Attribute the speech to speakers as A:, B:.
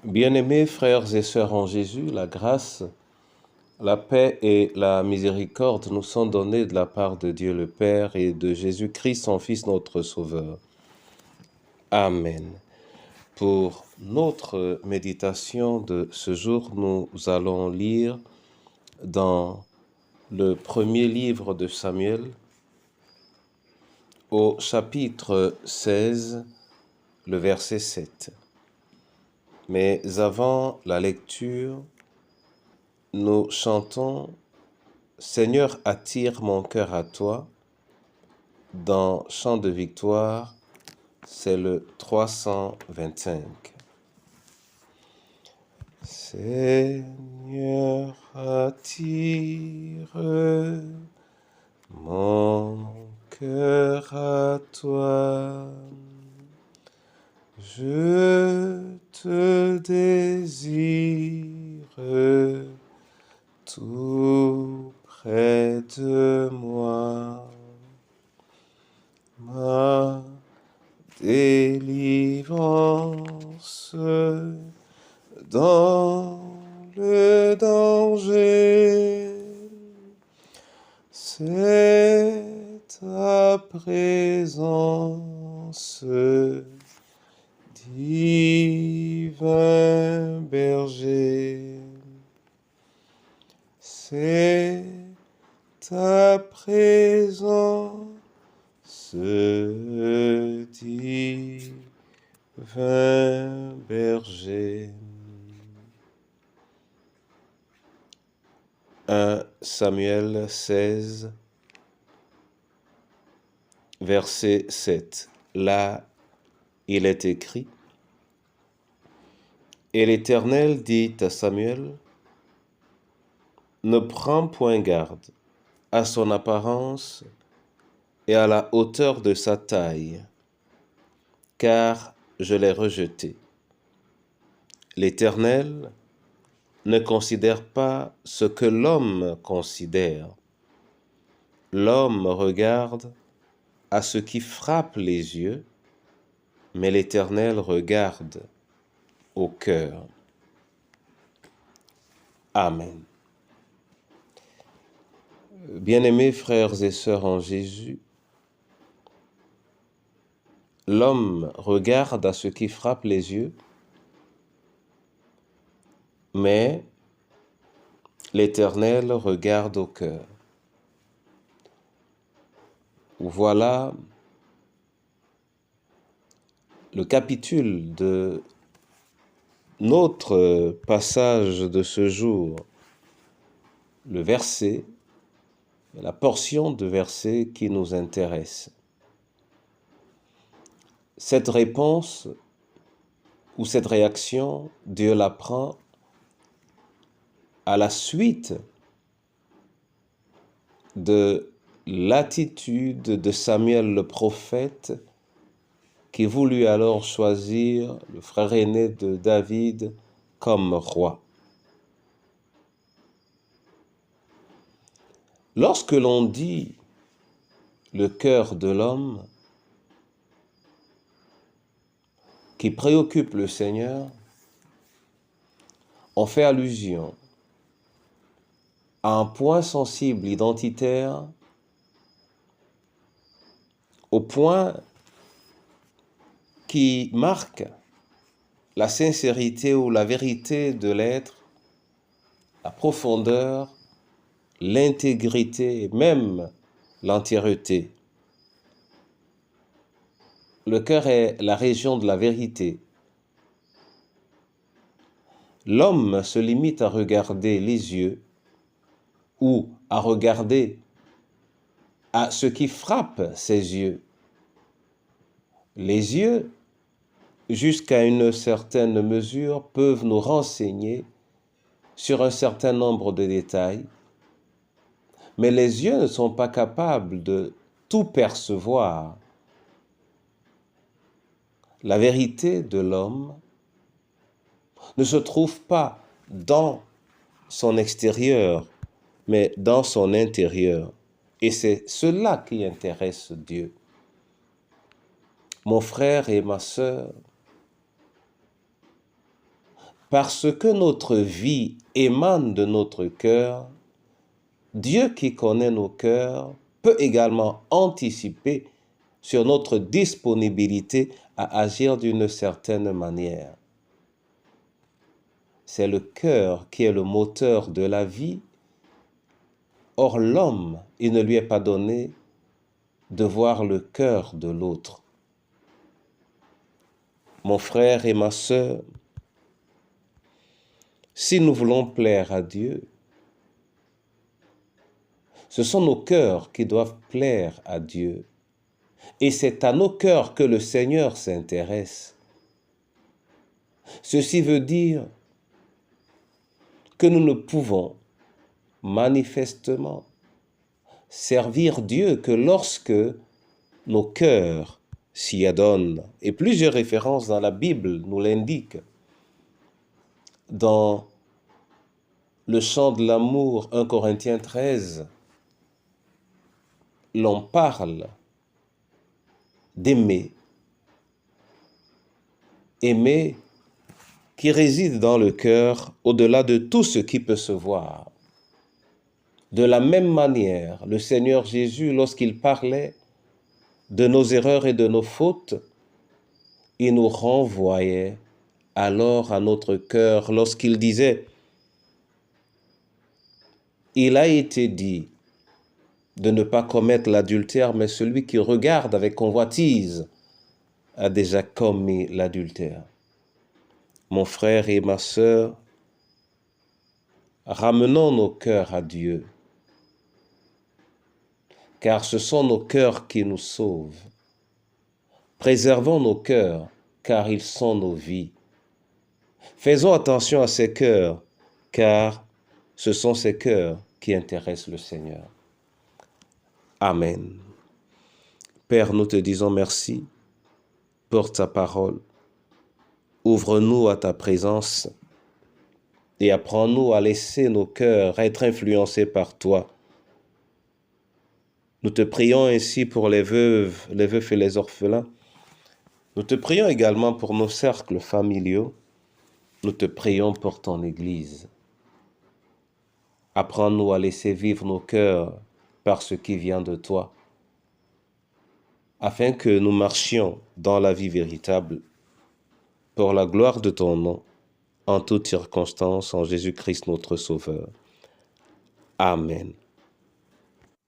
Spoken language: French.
A: Bien-aimés frères et sœurs en Jésus, la grâce, la paix et la miséricorde nous sont données de la part de Dieu le Père et de Jésus-Christ, son Fils, notre Sauveur. Amen. Pour notre méditation de ce jour, nous allons lire dans le premier livre de Samuel, au chapitre 16, le verset 7. Mais avant la lecture, nous chantons « Seigneur, attire mon cœur à toi » dans Chant de victoire, c'est le 325. Seigneur, attire mon cœur à toi, je te désire tout près de moi. Ma délivrance dans le danger, c'est ta présence, divin berger. C'est ta présence, divin berger. 1 Samuel 16, verset 7. Là, il est écrit: Et l'Éternel dit à Samuel: Ne prends point garde à son apparence et à la hauteur de sa taille, car je l'ai rejeté. L'Éternel ne considère pas ce que l'homme considère. L'homme regarde à ce qui frappe les yeux, mais l'Éternel regarde au cœur. Amen. Bien-aimés frères et sœurs en Jésus, l'homme regarde à ce qui frappe les yeux, mais l'Éternel regarde au cœur. Voilà le capitule de notre passage de ce jour, le verset, la portion de verset qui nous intéresse. Cette réponse ou cette réaction, Dieu la prend à la suite de l'attitude de Samuel le prophète, qui voulut alors choisir le frère aîné de David comme roi. Lorsque l'on dit le cœur de l'homme qui préoccupe le Seigneur, on fait allusion à un point sensible identitaire, au point qui marque la sincérité ou la vérité de l'être, la profondeur, l'intégrité et même l'entièreté. Le cœur est la région de la vérité. L'homme se limite à regarder les yeux ou à regarder à ce qui frappe ses yeux. Les yeux, jusqu'à une certaine mesure, peuvent nous renseigner sur un certain nombre de détails, mais les yeux ne sont pas capables de tout percevoir. La vérité de l'homme ne se trouve pas dans son extérieur, mais dans son intérieur. Et c'est cela qui intéresse Dieu. Mon frère et ma sœur, Parce que notre vie émane de notre cœur, Dieu qui connaît nos cœurs peut également anticiper sur notre disponibilité à agir d'une certaine manière. C'est le cœur qui est le moteur de la vie. Or, l'homme, il ne lui est pas donné de voir le cœur de l'autre. Mon frère et ma sœur, si nous voulons plaire à Dieu, ce sont nos cœurs qui doivent plaire à Dieu. Et c'est à nos cœurs que le Seigneur s'intéresse. Ceci veut dire que nous ne pouvons manifestement servir Dieu que lorsque nos cœurs s'y adonnent. Et plusieurs références dans la Bible nous l'indiquent. Dans le chant de l'amour, 1 Corinthiens 13, l'on parle d'aimer. Aimer qui réside dans le cœur au-delà de tout ce qui peut se voir. De la même manière, le Seigneur Jésus, lorsqu'il parlait de nos erreurs et de nos fautes, il nous renvoyait alors à notre cœur lorsqu'il disait « Il a été dit de ne pas commettre l'adultère, mais celui qui regarde avec convoitise a déjà commis l'adultère. » Mon frère et ma sœur, ramenons nos cœurs à Dieu, car ce sont nos cœurs qui nous sauvent. Préservons nos cœurs, car ils sont nos vies. Faisons attention à ces cœurs, car ce sont ces cœurs qui intéressent le Seigneur. Amen. Père, nous te disons merci pour ta parole. Ouvre-nous à ta présence et apprends-nous à laisser nos cœurs être influencés par toi. Nous te prions ainsi pour les veufs et les orphelins. Nous te prions également pour nos cercles familiaux. Nous te prions pour ton Église. Apprends-nous à laisser vivre nos cœurs par ce qui vient de toi, afin que nous marchions dans la vie véritable, pour la gloire de ton nom, en toutes circonstances, en Jésus-Christ notre Sauveur. Amen.